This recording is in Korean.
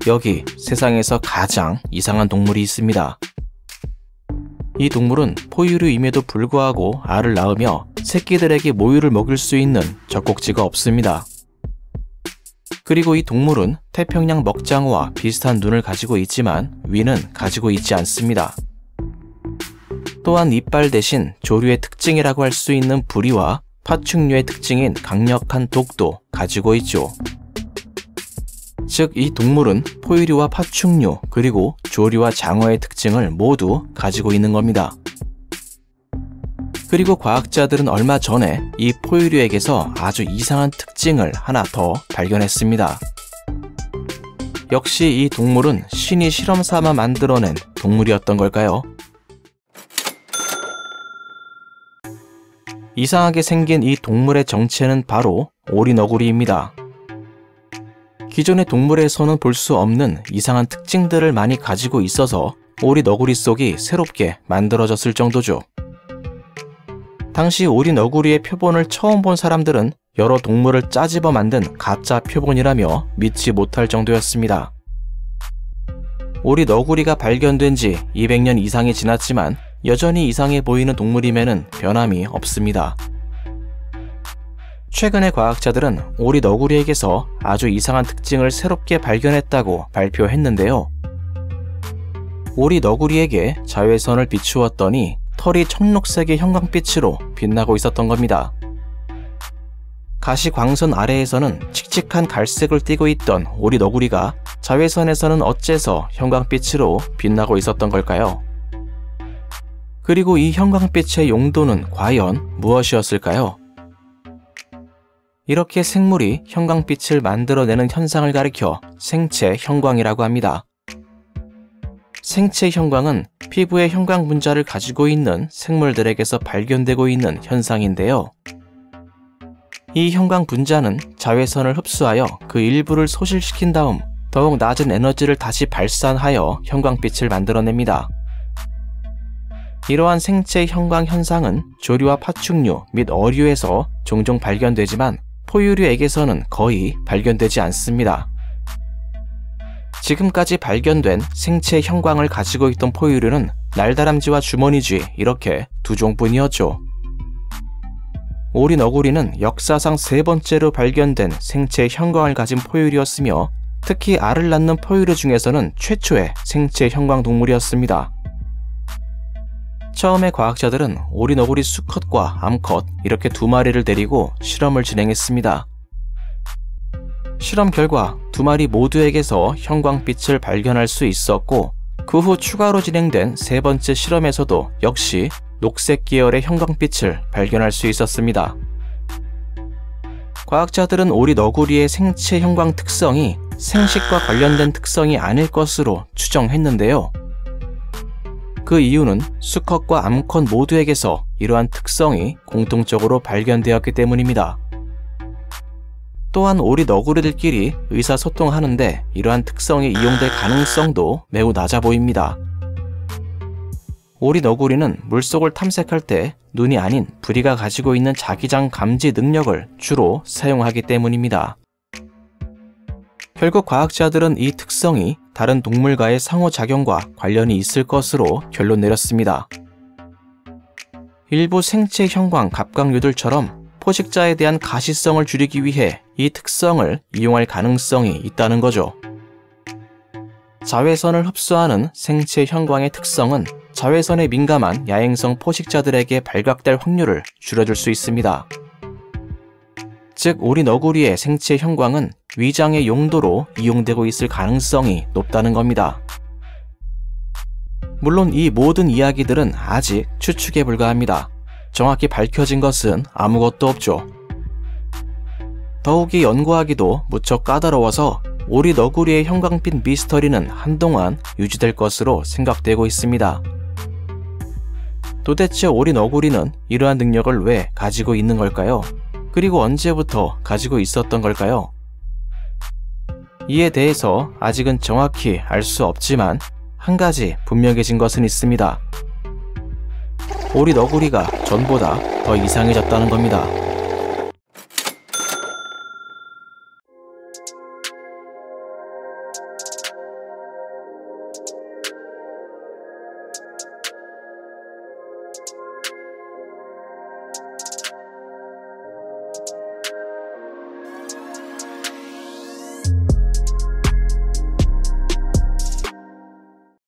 여기 세상에서 가장 이상한 동물이 있습니다. 이 동물은 포유류임에도 불구하고 알을 낳으며 새끼들에게 모유를 먹일 수 있는 젖꼭지가 없습니다. 그리고 이 동물은 태평양 먹장어와 비슷한 눈을 가지고 있지만 위는 가지고 있지 않습니다. 또한 이빨 대신 조류의 특징이라고 할 수 있는 부리와 파충류의 특징인 강력한 독도 가지고 있죠. 즉, 이 동물은 포유류와 파충류 그리고 조류와 장어의 특징을 모두 가지고 있는 겁니다. 그리고 과학자들은 얼마 전에 이 포유류에게서 아주 이상한 특징을 하나 더 발견했습니다. 역시 이 동물은 신이 실험 삼아 만들어낸 동물이었던 걸까요? 이상하게 생긴 이 동물의 정체는 바로 오리너구리입니다. 기존의 동물에서는 볼 수 없는 이상한 특징들을 많이 가지고 있어서 오리너구리 속이 새롭게 만들어졌을 정도죠. 당시 오리너구리의 표본을 처음 본 사람들은 여러 동물을 짜집어 만든 가짜 표본이라며 믿지 못할 정도였습니다. 오리너구리가 발견된 지 200년 이상이 지났지만 여전히 이상해 보이는 동물임에는 변함이 없습니다. 최근에 과학자들은 오리너구리에게서 아주 이상한 특징을 새롭게 발견했다고 발표했는데요. 오리너구리에게 자외선을 비추었더니 털이 청록색의 형광빛으로 빛나고 있었던 겁니다. 가시광선 아래에서는 칙칙한 갈색을 띠고 있던 오리너구리가 자외선에서는 어째서 형광빛으로 빛나고 있었던 걸까요? 그리고 이 형광빛의 용도는 과연 무엇이었을까요? 이렇게 생물이 형광빛을 만들어내는 현상을 가리켜 생체 형광이라고 합니다. 생체 형광은 피부의 형광 분자를 가지고 있는 생물들에게서 발견되고 있는 현상인데요. 이 형광 분자는 자외선을 흡수하여 그 일부를 소실시킨 다음 더욱 낮은 에너지를 다시 발산하여 형광빛을 만들어냅니다. 이러한 생체 형광 현상은 조류와 파충류 및 어류에서 종종 발견되지만 포유류에게서는 거의 발견되지 않습니다. 지금까지 발견된 생체 형광을 가지고 있던 포유류는 날다람쥐와 주머니쥐 이렇게 두 종뿐이었죠. 오리너구리는 역사상 세 번째로 발견된 생체 형광을 가진 포유류였으며 특히 알을 낳는 포유류 중에서는 최초의 생체 형광 동물이었습니다. 처음에 과학자들은 오리너구리 수컷과 암컷 이렇게 두 마리를 데리고 실험을 진행했습니다. 실험 결과 두 마리 모두에게서 형광빛을 발견할 수 있었고 그 후 추가로 진행된 세 번째 실험에서도 역시 녹색 계열의 형광빛을 발견할 수 있었습니다. 과학자들은 오리너구리의 생체 형광 특성이 생식과 관련된 특성이 아닐 것으로 추정했는데요. 그 이유는 수컷과 암컷 모두에게서 이러한 특성이 공통적으로 발견되었기 때문입니다. 또한 오리너구리들끼리 의사소통하는데 이러한 특성이 이용될 가능성도 매우 낮아 보입니다. 오리너구리는 물속을 탐색할 때 눈이 아닌 부리가 가지고 있는 자기장 감지 능력을 주로 사용하기 때문입니다. 결국 과학자들은 이 특성이 다른 동물과의 상호작용과 관련이 있을 것으로 결론 내렸습니다. 일부 생체 형광 갑각류들처럼 포식자에 대한 가시성을 줄이기 위해 이 특성을 이용할 가능성이 있다는 거죠. 자외선을 흡수하는 생체 형광의 특성은 자외선에 민감한 야행성 포식자들에게 발각될 확률을 줄여줄 수 있습니다. 즉, 오리너구리의 생체 형광은 위장의 용도로 이용되고 있을 가능성이 높다는 겁니다. 물론 이 모든 이야기들은 아직 추측에 불과합니다. 정확히 밝혀진 것은 아무것도 없죠. 더욱이 연구하기도 무척 까다로워서 오리너구리의 형광빛 미스터리는 한동안 유지될 것으로 생각되고 있습니다. 도대체 오리너구리는 이러한 능력을 왜 가지고 있는 걸까요? 그리고 언제부터 가지고 있었던 걸까요? 이에 대해서 아직은 정확히 알 수 없지만 한 가지 분명해진 것은 있습니다. 오리너구리가 전보다 더 이상해졌다는 겁니다.